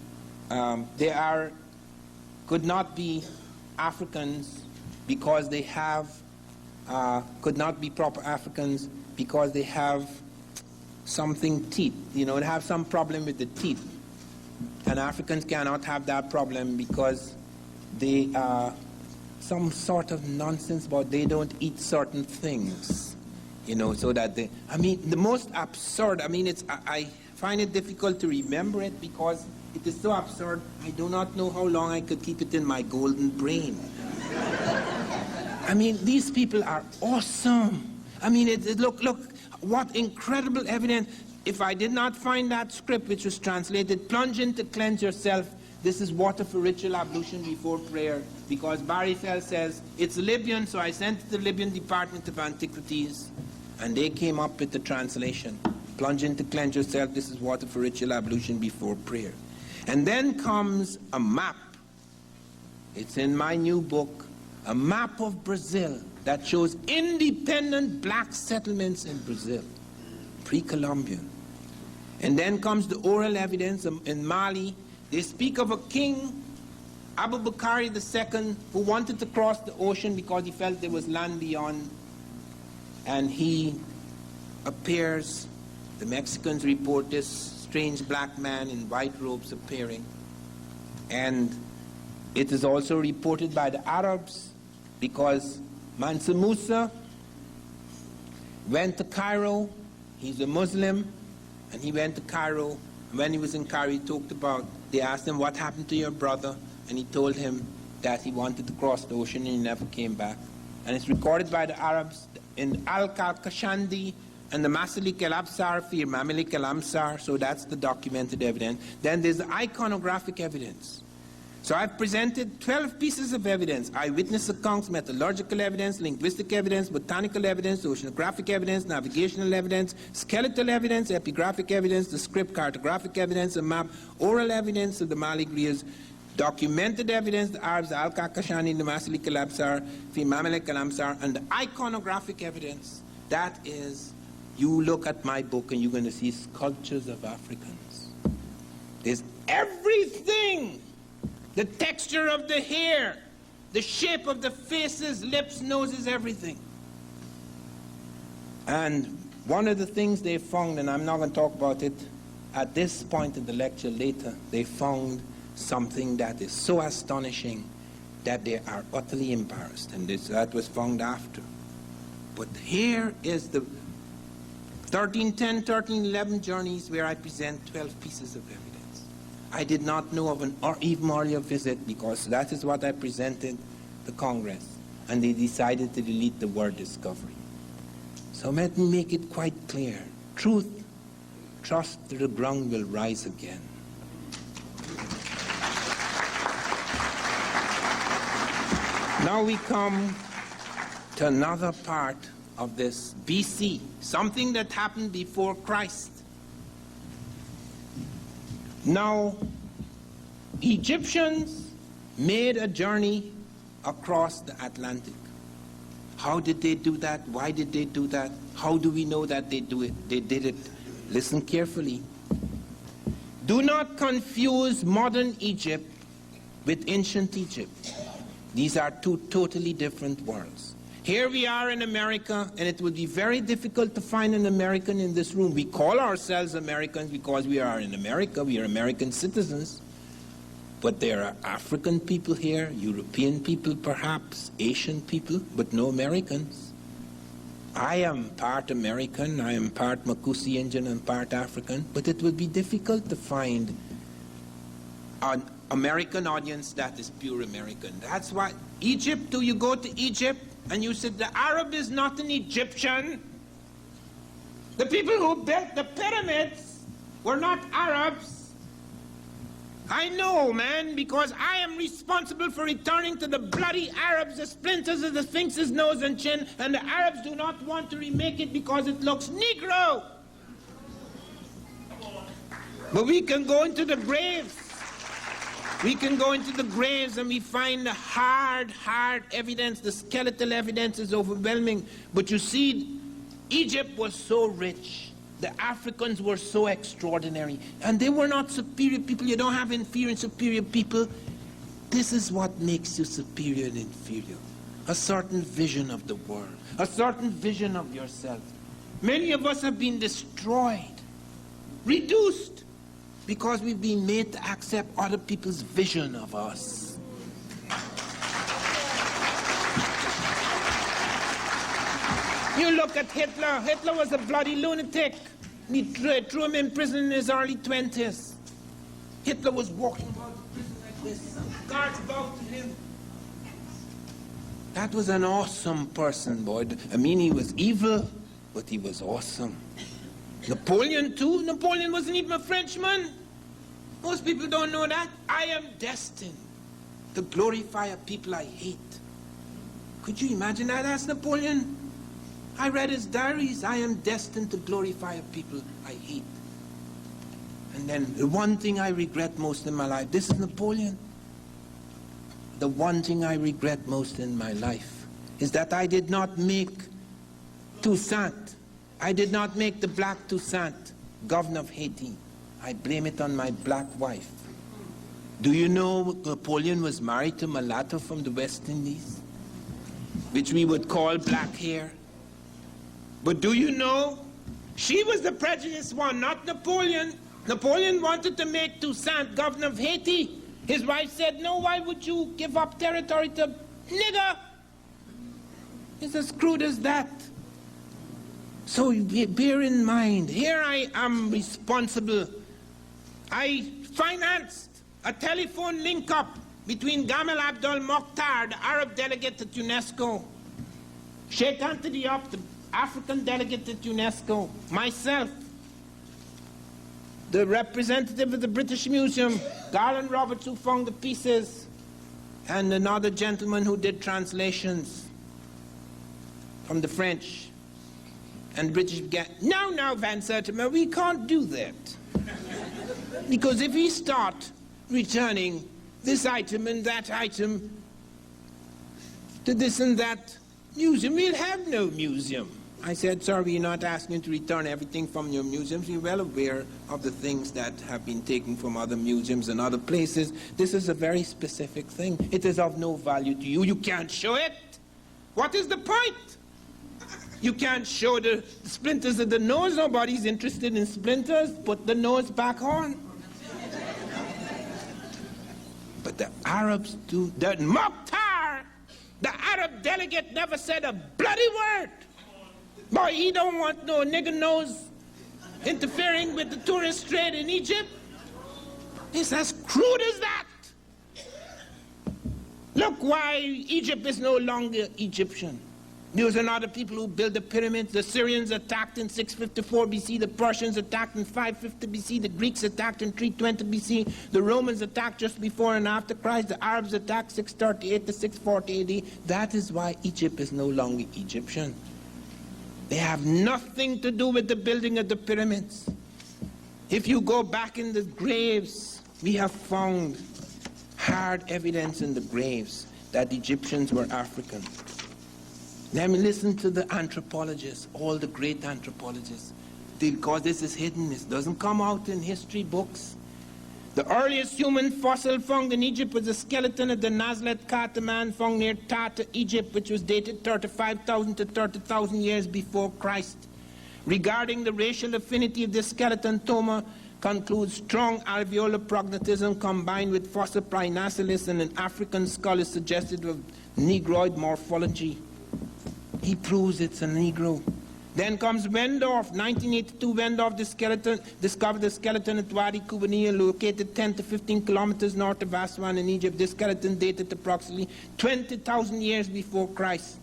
could not be Africans because they have, could not be proper Africans because they have something teeth, they have some problem with the teeth. And Africans cannot have that problem because they are some sort of nonsense about they don't eat certain things, so that they, the most absurd, I find it difficult to remember it because it is so absurd. I do not know how long I could keep it in my golden brain. These people are awesome. Look, what incredible evidence. If I did not find that script which was translated, plunge in to cleanse yourself. This is water for ritual ablution before prayer. Because Barry Fell says, it's Libyan, so I sent it to the Libyan Department of Antiquities. And they came up with the translation. Plunge in to cleanse yourself. This is water for ritual ablution before prayer. And then comes a map. It's in my new book. A map of Brazil that shows independent black settlements in Brazil, pre-Columbian. And then comes the oral evidence in Mali. They speak of a king, Abu Bakr II, who wanted to cross the ocean because he felt there was land beyond. And he appears, the Mexicans report this strange black man in white robes appearing. And it is also reported by the Arabs because Mansa Musa went to Cairo. He's a Muslim, and he went to Cairo. And when he was in Cairo, he talked about, they asked him, what happened to your brother? And he told him that he wanted to cross the ocean and he never came back. And it's recorded by the Arabs in Al-Kashandi and the Masalik al-Absar, Fir Mamalik al-Amsar, so that's the documented evidence. Then there's the iconographic evidence. So I've presented 12 pieces of evidence: eyewitness accounts, metallurgical evidence, linguistic evidence, botanical evidence, oceanographic evidence, navigational evidence, skeletal evidence, epigraphic evidence, the script, cartographic evidence, a map, oral evidence of the Mali griers, documented evidence, the Arabs, Al-Kakashani, the Masalik al-Absar, Fi Mamalik al-Amsar, and the iconographic evidence. That is, you look at my book and you're going to see sculptures of Africans. There's everything. The texture of the hair, the shape of the faces, lips, noses, everything. And one of the things they found, and I'm not going to talk about it at this point in the lecture, later, they found something that is so astonishing that they are utterly embarrassed. And that was found after. But here is the 1310, 1311 journeys where I present 12 pieces of evidence. I did not know of an even earlier visit because that is what I presented to Congress. and they decided to delete the word discovery. So let me make it quite clear. Truth, trust that the ground will rise again. Now we come to another part of this BC, something that happened before Christ. Now, Egyptians made a journey across the Atlantic. How did they do that? Why did they do that? How do we know that they did it? Listen carefully. Do not confuse modern Egypt with ancient Egypt. These are two totally different worlds. Here we are in America, and it would be very difficult to find an American in this room. We call ourselves Americans because we are in America. We are American citizens. But there are African people here, European people perhaps, Asian people, but no Americans. I am part American, I am part Makusi Indian and part African, but it would be difficult to find an American audience that is pure American. That's why Egypt, do you go to Egypt and you said the Arab is not an Egyptian? The people who built the pyramids were not Arabs. I know, man, because I am responsible for returning to the bloody Arabs the splinters of the Sphinx's nose and chin, and the Arabs do not want to remake it because it looks Negro. But we can go into the graves. We can go into the graves and we find the hard evidence. The skeletal evidence is overwhelming. But you see, Egypt was so rich. The Africans were so extraordinary. And they were not superior people. You don't have inferior and superior people. This is what makes you superior and inferior. A certain vision of the world. A certain vision of yourself. Many of us have been destroyed, reduced, because we've been made to accept other people's vision of us. You look at Hitler. Hitler was a bloody lunatic. We threw him in prison in his early 20s. Hitler was walking about the prison like this. Guards bowed to him. That was an awesome person, boy. I mean, he was evil, but he was awesome. Napoleon, too. Napoleon wasn't even a Frenchman. Most people don't know that. I am destined to glorify a people I hate. Could you imagine that as Napoleon? I read his diaries. I am destined to glorify a people I hate. And then the one thing I regret most in my life, this is Napoleon. The one thing I regret most in my life is that I did not make Toussaint. I did not make the black Toussaint governor of Haiti. I blame it on my black wife. Do you know Napoleon was married to a mulatto from the West Indies, which we would call black hair? But do you know, she was the prejudiced one, not Napoleon. Napoleon wanted to make Toussaint governor of Haiti. His wife said, no, why would you give up territory to nigger? It's as crude as that. So bear in mind, here I am responsible. I financed a telephone link-up between Gamal Abdel Mokhtar, the Arab delegate at UNESCO, Sheikh Anthony Diop, the African delegate at UNESCO, myself, the representative of the British Museum, Garland Roberts, who found the pieces, and another gentleman who did translations from the French. And British began, no, Van Sertima, we can't do that. Because if we start returning this item and that item to this and that museum, we'll have no museum. I said, sir, we're not asking you to return everything from your museums. You're well aware of the things that have been taken from other museums and other places. This is a very specific thing. It is of no value to you. You can't show it. What is the point? You can't show the splinters of the nose. Nobody's interested in splinters. Put the nose back on. But the Arabs do. The Mokhtar, the Arab delegate, never said a bloody word. Boy, he don't want no nigger nose interfering with the tourist trade in Egypt. It's as crude as that. Look why Egypt is no longer Egyptian. There was another people who built the pyramids. The Syrians attacked in 654 BC. The Persians attacked in 550 BC. The Greeks attacked in 320 BC. The Romans attacked just before and after Christ. The Arabs attacked 638 to 640 AD. That is why Egypt is no longer Egyptian. They have nothing to do with the building of the pyramids. If you go back in the graves, we have found hard evidence in the graves that Egyptians were African. Let me listen to the anthropologists, all the great anthropologists, because this is hidden. It doesn't come out in history books. The earliest human fossil found in Egypt was the skeleton of the Nazlet Kata man found near Tata, Egypt, which was dated 35,000 to 30,000 years before Christ. Regarding the racial affinity of this skeleton, Thoma concludes strong alveolar prognatism combined with fossil Prinacilis and an African skull is suggestive of Negroid morphology. He proves it's a Negro. Then comes Wendorf, 1982. Wendorf discovered the skeleton at Wadi Kubaniya, located 10 to 15 kilometers north of Aswan in Egypt. This skeleton dated approximately 20,000 years before Christ.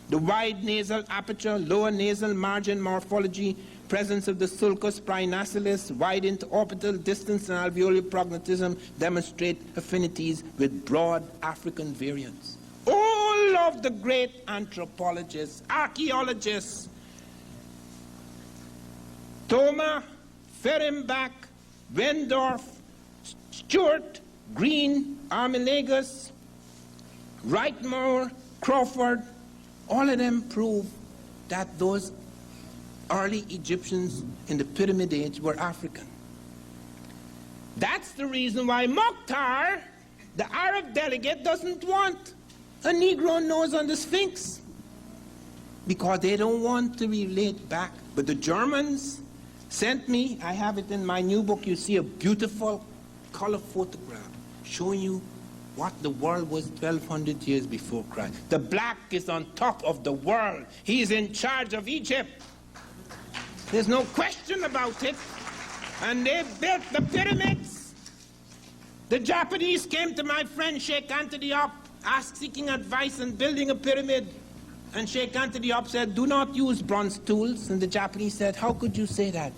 The wide nasal aperture, lower nasal margin morphology, presence of the sulcus prinacilis, wide interorbital distance and alveolar prognatism demonstrate affinities with broad African variants. All of the great anthropologists, archaeologists, Thoma, Fehrenbach, Wendorf, Stewart, Green, Armilagus, Wrightmore, Crawford, all of them prove that those early Egyptians in the Pyramid Age were African. That's the reason why Mokhtar, the Arab delegate, doesn't want a Negro nose on the Sphinx, because they don't want to relate back. But the Germans sent me, I have it in my new book, you see a beautiful color photograph showing you what the world was 1,200 years before Christ. The black is on top of the world. He is in charge of Egypt. There's no question about it. And they built the pyramids. The Japanese came to my friend Sheikh Anta Diop, seeking advice on building a pyramid. And Sheikh Anta Diop said, do not use bronze tools. And the Japanese said, how could you say that?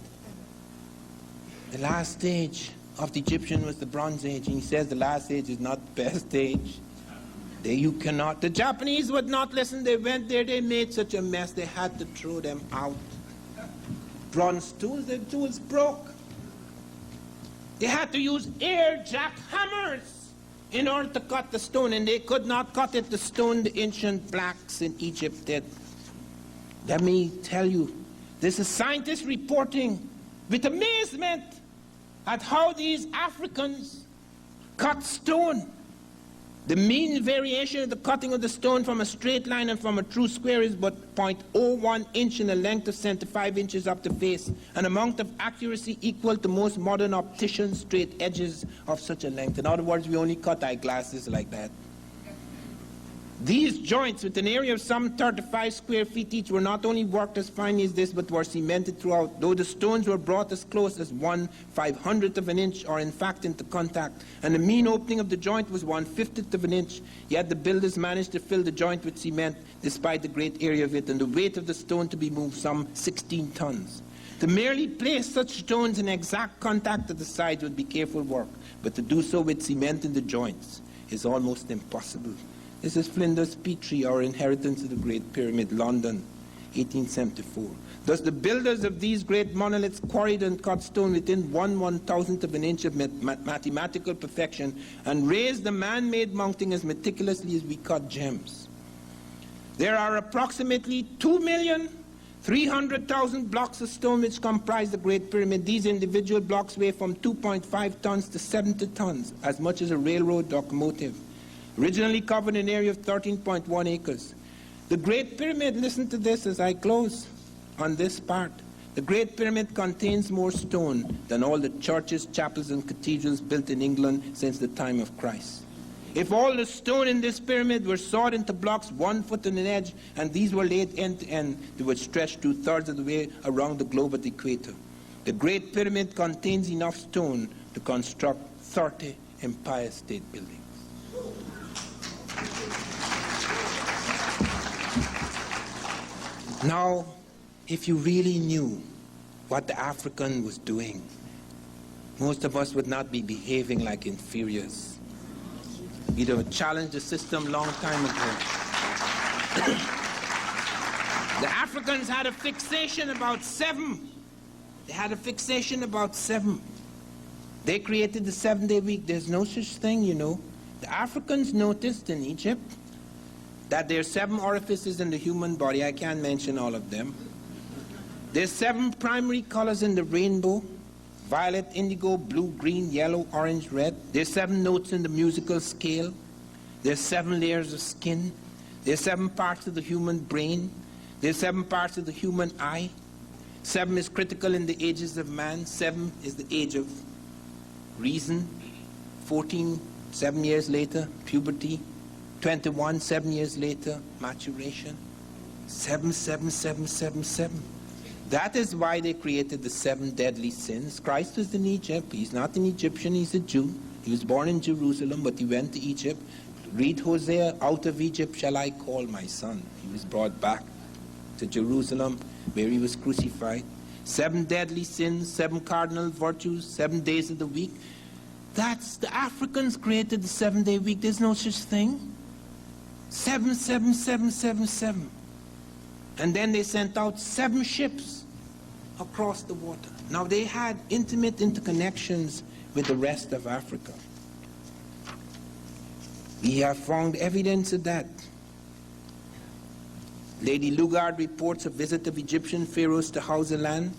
The last stage of the Egyptian was the Bronze Age. And he says the last age is not the best age. There you cannot. The Japanese would not listen. They went there, they made such a mess, they had to throw them out. Bronze tools, the tools broke. They had to use air jack hammers in order to cut the stone, and they could not cut it, the stone the ancient blacks in Egypt did. Let me tell you, this is scientists reporting with amazement at how these Africans cut stone. The mean variation of the cutting of the stone from a straight line and from a true square is but 0.01 inch in a length of 75 inches up the face, an amount of accuracy equal to most modern opticians' straight edges of such a length. In other words, we only cut eyeglasses like that. These joints, with an area of some 35 square feet each, were not only worked as finely as this, but were cemented throughout, though the stones were brought as close as 1/500th of an inch, or in fact into contact, and the mean opening of the joint was 1/50th of an inch, yet the builders managed to fill the joint with cement, despite the great area of it, and the weight of the stone to be moved some 16 tons. To merely place such stones in exact contact at the sides would be careful work, but to do so with cement in the joints is almost impossible. This is Flinders Petrie, Our Inheritance of the Great Pyramid, London, 1874. Thus the builders of these great monoliths quarried and cut stone within 1/1000th of an inch of mathematical perfection, and raised the man-made mounting as meticulously as we cut gems. There are approximately 2,300,000 blocks of stone which comprise the Great Pyramid. These individual blocks weigh from 2.5 tons to 70 tons, as much as a railroad locomotive. Originally covered an area of 13.1 acres. The Great Pyramid, listen to this as I close on this part. The Great Pyramid contains more stone than all the churches, chapels, and cathedrals built in England since the time of Christ. If all the stone in this pyramid were sawed into blocks 1 foot on an edge, and these were laid end to end, they would stretch 2/3 of the way around the globe at the equator. The Great Pyramid contains enough stone to construct 30 Empire State Buildings. Now, if you really knew what the African was doing, most of us would not be behaving like inferiors. We'd have challenged the system long time ago. The Africans had a fixation about 7. They had a fixation about 7. They created the 7-day week. There's no such thing, you know. The Africans noticed in Egypt that there are 7 orifices in the human body. I can't mention all of them. There's 7 primary colors in the rainbow: violet, indigo, blue, green, yellow, orange, red. There's 7 notes in the musical scale. There's 7 layers of skin. There's 7 parts of the human brain. There's 7 parts of the human eye. 7 is critical in the ages of man. 7 is the age of reason. 14, 7 years later, puberty. 21, 7 years later, maturation. 7, 7, 7, 7, 7. That is why they created the 7 deadly sins. Christ was in Egypt. He's not an Egyptian, he's a Jew. He was born in Jerusalem, but he went to Egypt. Read Hosea, out of Egypt shall I call my son. He was brought back to Jerusalem, where he was crucified. 7 deadly sins, 7 cardinal virtues, 7 days of the week. That's, the Africans created the 7-day week. There's no such thing. 7, 7, 7, 7, 7. And then they sent out 7 ships across the water. Now they had intimate interconnections with the rest of Africa. We have found evidence of that. Lady Lugard reports a visit of Egyptian pharaohs to Hausaland.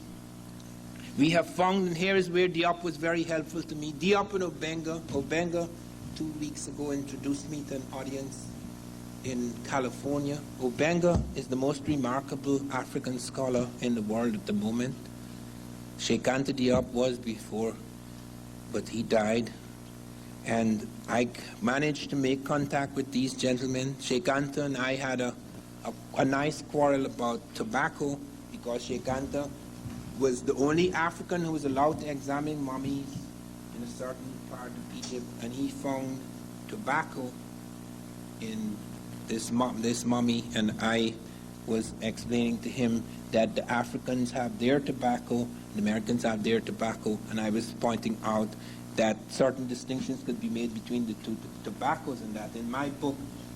We have found, and here is where Diop was very helpful to me. Diop and Obenga. Obenga 2 weeks ago introduced me to an audience in California. Obenga is the most remarkable African scholar in the world at the moment. Sheikh Anta Diop was before, but he died. And I managed to make contact with these gentlemen. Sheikh Anta and I had a nice quarrel about tobacco, because Sheikh Anta was the only African who was allowed to examine mummies in a certain part of Egypt, and he found tobacco in this mummy, and I was explaining to him that the Africans have their tobacco, the Americans have their tobacco, and I was pointing out that certain distinctions could be made between the two tobaccos, and that in my book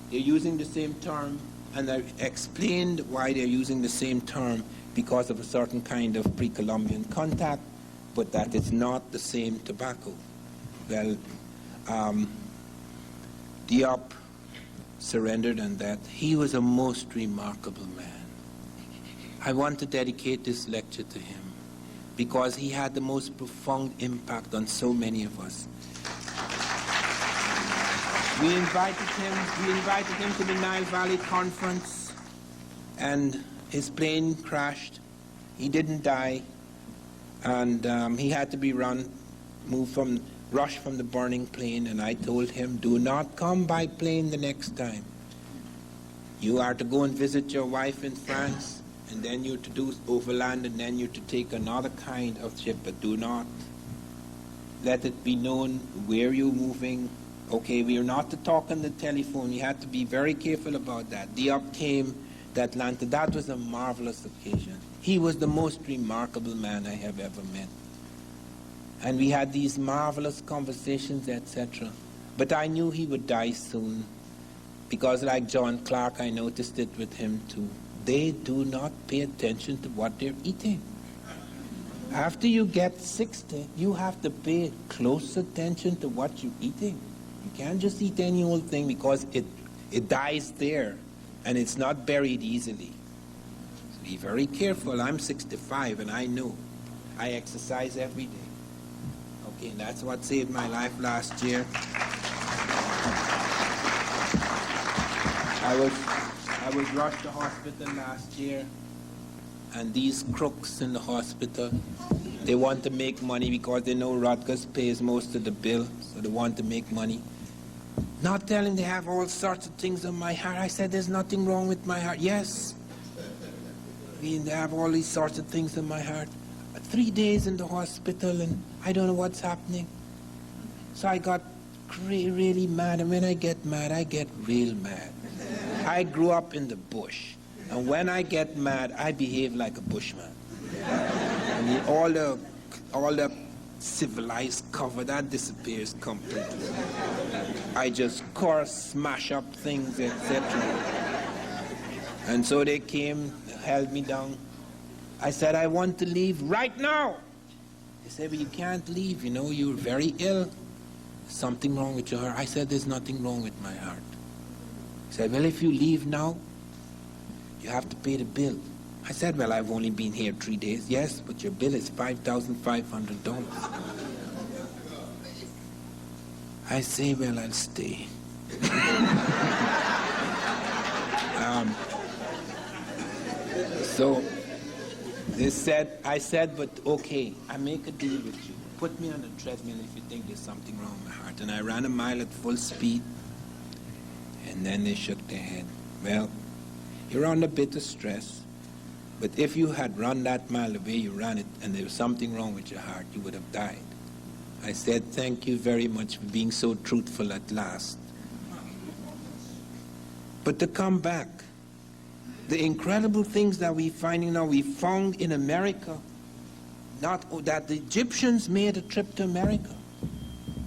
they're using the same term, and I explained why they're using the same term, because of a certain kind of pre-Columbian contact, but that it's not the same tobacco. Well, Diop surrendered, and that he was a most remarkable man. I want to dedicate this lecture to him, because he had the most profound impact on so many of us. We invited him to the Nile Valley Conference, and his plane crashed. He didn't die, and he had to be rushed from the burning plane, and I told him, do not come by plane the next time. You are to go and visit your wife in France, and then you're to do overland, and then you're to take another kind of ship, but do not let it be known where you're moving. Okay, we are not to talk on the telephone. You had to be very careful about that. Diop came to Atlanta. That was a marvelous occasion. He was the most remarkable man I have ever met. And we had these marvelous conversations, etc. But I knew he would die soon, because like John Clark, I noticed it with him too. They do not pay attention to what they're eating. After you get 60, you have to pay close attention to what you're eating. You can't just eat any old thing, because it dies there, and it's not buried easily. So be very careful. I'm 65, and I know. I exercise every day. Okay, and that's what saved my life last year. I was rushed to hospital last year, and these crooks in the hospital, they want to make money because they know Rutgers pays most of the bill, so they want to make money. Not telling they have all sorts of things on my heart. I said, there's nothing wrong with my heart. Yes. They have all these sorts of things in my heart. 3 days in the hospital, and I don't know what's happening. So I got really mad, and when I get mad, I get real mad. I grew up in the bush. And when I get mad, I behave like a bushman. And all the civilized cover, that disappears completely. I just curse, smash up things, etc. And so they came, held me down. I said, I want to leave right now. They said, but you can't leave, you know, you're very ill. Something wrong with your heart. I said, there's nothing wrong with my heart. He said, well, if you leave now, you have to pay the bill. I said, well, I've only been here 3 days. Yes, but your bill is $5,500. I say, well, I'll stay. So they said, I said, but okay, I make a deal with you. Put me on a treadmill if you think there's something wrong with my heart. And I ran a mile at full speed. And then they shook their head. Well, you're under a bit of stress. But if you had run that mile the way you ran it and there was something wrong with your heart, you would have died. I said, thank you very much for being so truthful at last. But to come back, the incredible things that we're finding now, we found in America, that the Egyptians made a trip to America.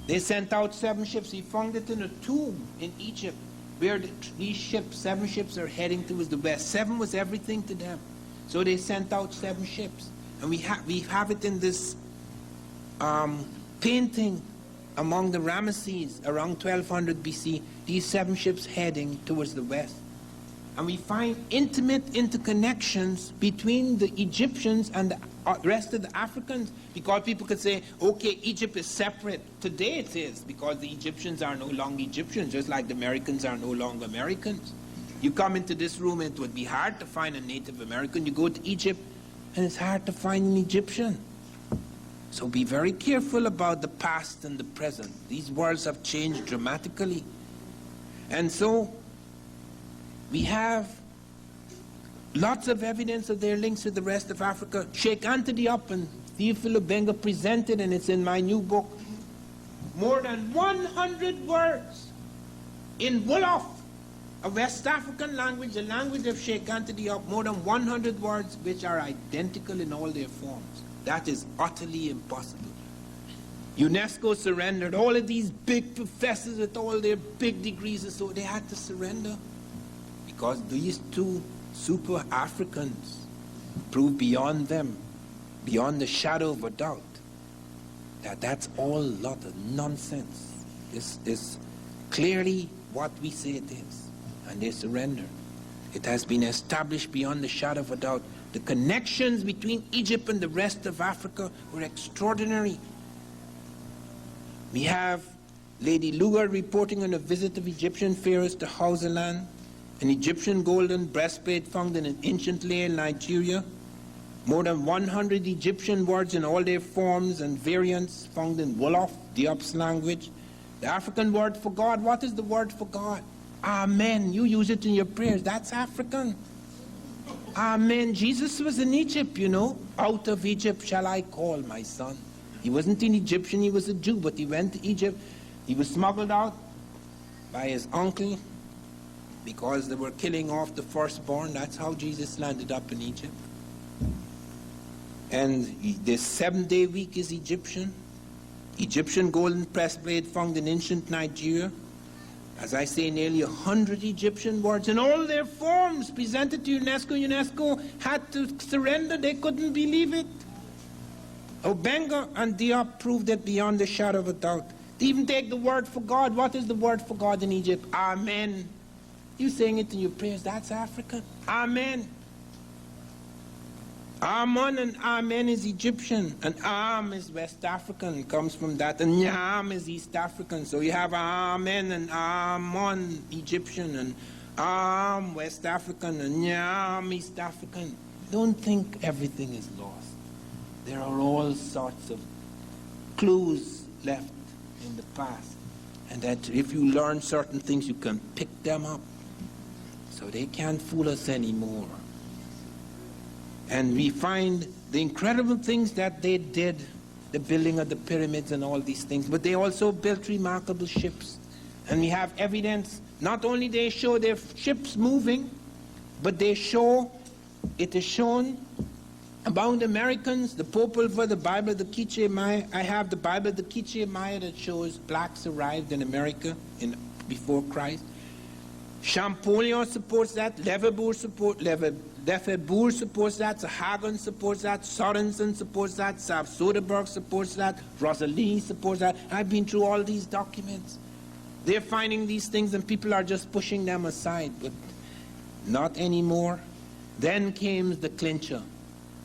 They sent out 7 ships. We found it in a tomb in Egypt, where these ships, 7 ships are heading towards the west. 7 was everything to them. So they sent out 7 ships. And we have it in this painting among the Ramesses around 1200 BC, these 7 ships heading towards the west. And we find intimate interconnections between the Egyptians and the rest of the Africans, because people could say, okay, Egypt is separate. Today it is, because the Egyptians are no longer Egyptians, just like the Americans are no longer Americans. You come into this room, it would be hard to find a Native American. You go to Egypt, and it's hard to find an Egyptian. So be very careful about the past and the present. These worlds have changed dramatically. And so we have lots of evidence of their links with the rest of Africa. Sheikh Anta Diop and Theophilo Benga presented, and it's in my new book, more than 100 words in Wolof, a West African language, the language of Sheikh Anta Diop, more than 100 words which are identical in all their forms. That is utterly impossible. UNESCO surrendered. All of these big professors with all their big degrees and so, they had to surrender because these 2 super Africans proved beyond them, beyond the shadow of a doubt, that that's all a lot of nonsense. This is clearly what we say it is, and they surrendered. It has been established beyond the shadow of a doubt. The connections between Egypt and the rest of Africa were extraordinary. We have Lady Lugar reporting on a visit of Egyptian pharaohs to Hausaland, an Egyptian golden breastplate found in an ancient layer in Nigeria, more than 100 Egyptian words in all their forms and variants found in Wolof, Diop's language. The African word for God, what is the word for God? Amen. You use it in your prayers. That's African. Amen. Jesus was in Egypt, you know. Out of Egypt shall I call my son. He wasn't an Egyptian, he was a Jew, but he went to Egypt. He was smuggled out by his uncle because they were killing off the firstborn. That's how Jesus landed up in Egypt. And the 7-day week is Egyptian. Egyptian golden breastplate found in ancient Nigeria. As I say, nearly 100 Egyptian words in all their forms presented to UNESCO. UNESCO had to surrender. They couldn't believe it. Obenga and Diop proved it beyond the shadow of a doubt. To even take the word for God. What is the word for God in Egypt? Amen. You saying it in your prayers, that's African. Amen. Amun and Amen is Egyptian, and Am is West African, comes from that, and Nyam is East African. So you have Amen and Amun Egyptian, and Am West African, and Nyam East African. Don't think everything is lost. There are all sorts of clues left in the past, and that if you learn certain things, you can pick them up. So they can't fool us anymore. And we find the incredible things that they did, the building of the pyramids and all these things, but they also built remarkable ships. And we have evidence, not only they show their ships moving, But it is shown among the Americans, the Popol the Bible, the Quiche Maya. I have the Bible, the Quiche Maya, that shows blacks arrived in America before Christ. Champollion supports that, Lefebvre supports that, Sahagan supports that, Sorensen supports that, Sav Soderbergh supports that, Rosalie supports that. I've been through all these documents. They're finding these things and people are just pushing them aside, but not anymore. Then came the clincher.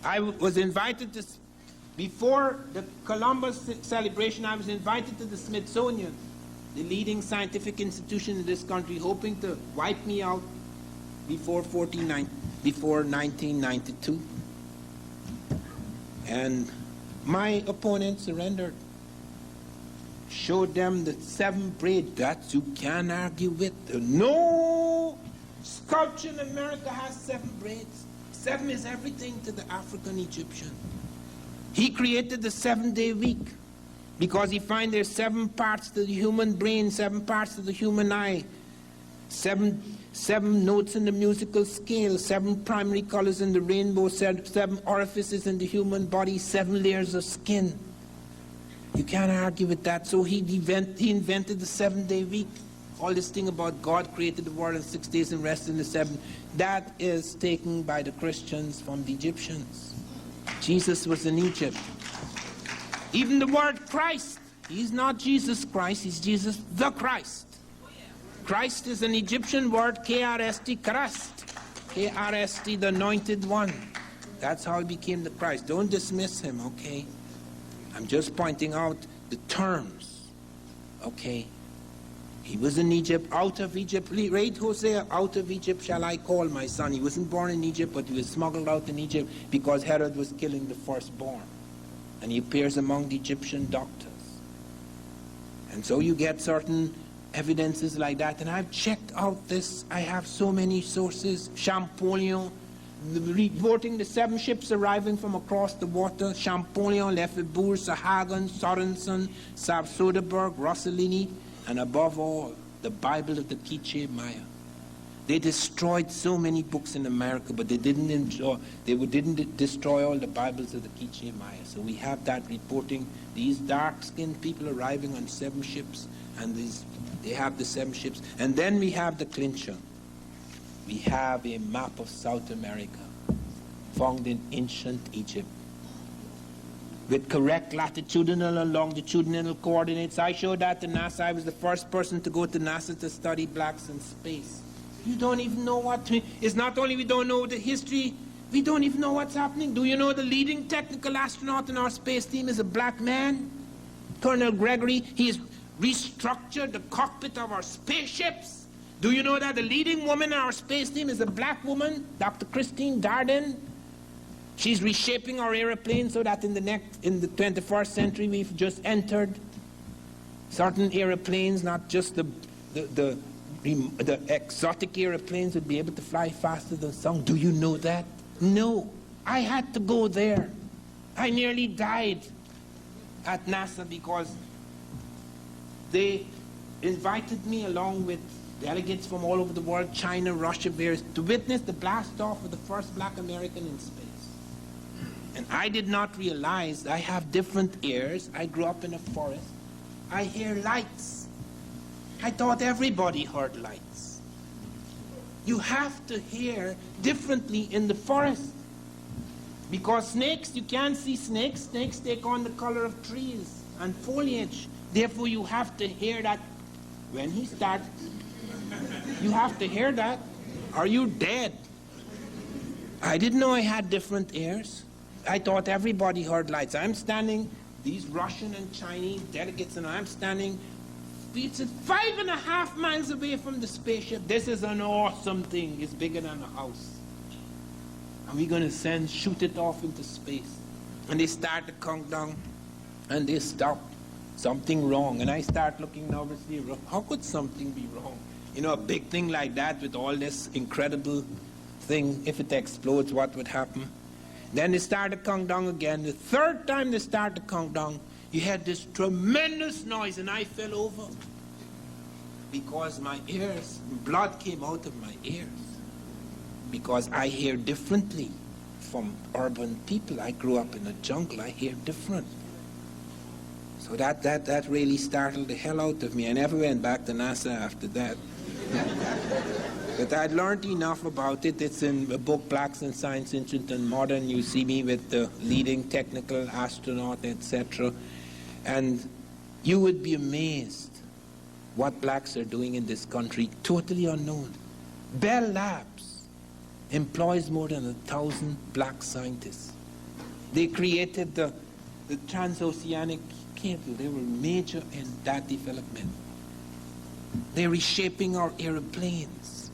I was invited to, before the Columbus celebration, I was invited to the Smithsonian, the leading scientific institution in this country, hoping to wipe me out before 1992. And my opponent surrendered. Showed them the 7 braids that you can't argue with. No sculpture in America has 7 braids. 7 is everything to the African Egyptian. He created the 7-day week because he finds there's 7 parts to the human brain, 7 parts to the human eye, 7 notes in the musical scale, 7 primary colors in the rainbow, 7 orifices in the human body, 7 layers of skin. You can't argue with that. So he invented the 7-day week. All this thing about God created the world in 6 days and rested in the 7th, that is taken by the Christians from the Egyptians. Jesus was in Egypt. Even the word Christ, he's not Jesus Christ, he's Jesus the Christ. Christ is an Egyptian word, K-R-S-T, Christ. K-R-S-T, the anointed one. That's how he became the Christ. Don't dismiss him, okay? I'm just pointing out the terms, okay? He was in Egypt, out of Egypt. Read Hosea, out of Egypt shall I call my son. He wasn't born in Egypt, but he was smuggled out in Egypt because Herod was killing the firstborn. And he appears among the Egyptian doctors. And so you get certain evidences like that. And I've checked out this. I have so many sources. Champollion, reporting the 7 ships arriving from across the water. Champollion, Lefebvre, Sahagan, Sorensen, Sav Soderbergh, Rossellini, and above all, the Bible of the Quiche Maya. They destroyed so many books in America, but they didn't destroy all the Bibles of the Quiche Maya. So we have that reporting these dark-skinned people arriving on 7 ships, and they have the 7 ships. And then we have the clincher. We have a map of South America found in ancient Egypt with correct latitudinal and longitudinal coordinates. I showed that to NASA. I was the first person to go to NASA to study blacks in space. You don't even know what it's not only we don't know the history, we don't even know what's happening. Do you know the leading technical astronaut in our space team is a black man? Colonel Gregory. He's restructured the cockpit of our spaceships. Do you know that the leading woman in our space team is a black woman, Dr. Christine Darden? She's reshaping our airplane so that in the 21st century we've just entered certain airplanes, not just the exotic airplanes would be able to fly faster than some. Do you know that? No. I had to go there. I nearly died at NASA because they invited me along with delegates from all over the world, China, Russia, various, to witness the blast-off of the first black American in space. And I did not realize I have different ears. I grew up in a forest. I hear lights. I thought everybody heard lights. You have to hear differently in the forest. Because snakes, you can't see snakes. Snakes take on the color of trees and foliage. Therefore, you have to hear that when he starts. You have to hear that, or you're dead. I didn't know I had different ears. I thought everybody heard lights. I'm standing, these Russian and Chinese delegates, and I'm standing, it's 5.5 miles away from the spaceship. This is an awesome thing. It's bigger than a house. And we're going to shoot it off into space. And they start to count down, and they stop. Something wrong. And I start looking nervously, how could something be wrong? You know, a big thing like that with all this incredible thing, if it explodes, what would happen? Then they start to count down again. The 3rd time they start to count down, you had this tremendous noise, and I fell over because my ears, blood came out of my ears. because I hear differently from urban people. I grew up in a jungle. I hear different. So that really startled the hell out of me. I never went back to NASA after that. But I'd learned enough about it. It's in the book Blacks in Science, Ancient and Modern. You see me with the leading technical astronaut, etc. And you would be amazed what blacks are doing in this country, totally unknown. Bell Labs employs more than 1,000 black scientists. They created the transoceanic cable. They were major in that development. They're reshaping our airplanes.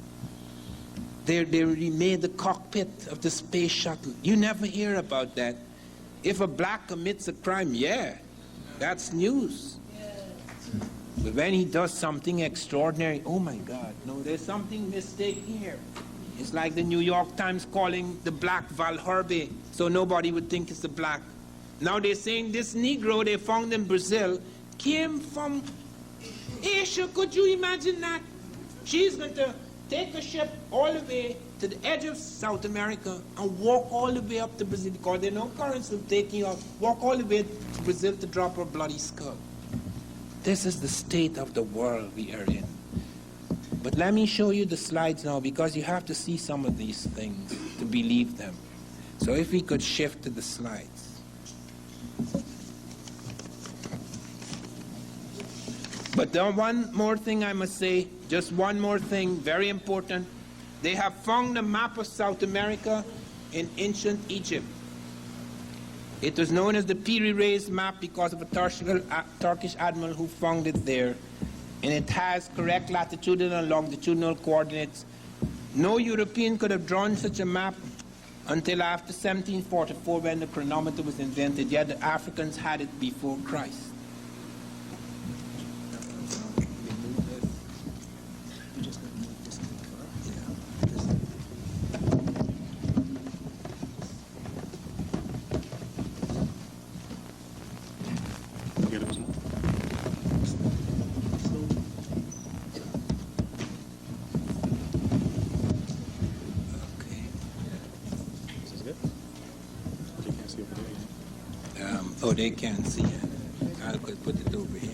They remade the cockpit of the space shuttle. You never hear about that. If a black commits a crime, yeah, that's news. But when he does something extraordinary, oh my God, no, there's something mistake here. It's like the New York Times calling the black Val Herbe, so nobody would think it's a black. Now they're saying this Negro they found in Brazil came from Asia. Could you imagine that? She's going to take a ship all the way to the edge of South America and walk all the way up to Brazil, because there are no currents of taking off, walk all the way to Brazil to drop her bloody skull. This is the state of the world we are in. But let me show you the slides now, because you have to see some of these things to believe them. So if we could shift to the slides. But then one more thing I must say, just one more thing, very important. They have found a map of South America in ancient Egypt. It was known as the Piri-Reis map because of a Turkish admiral who found it there. And it has correct latitudinal and longitudinal coordinates. No European could have drawn such a map until after 1744, when the chronometer was invented. Yet the Africans had it before Christ. Oh, they can't see it. I could put it over here.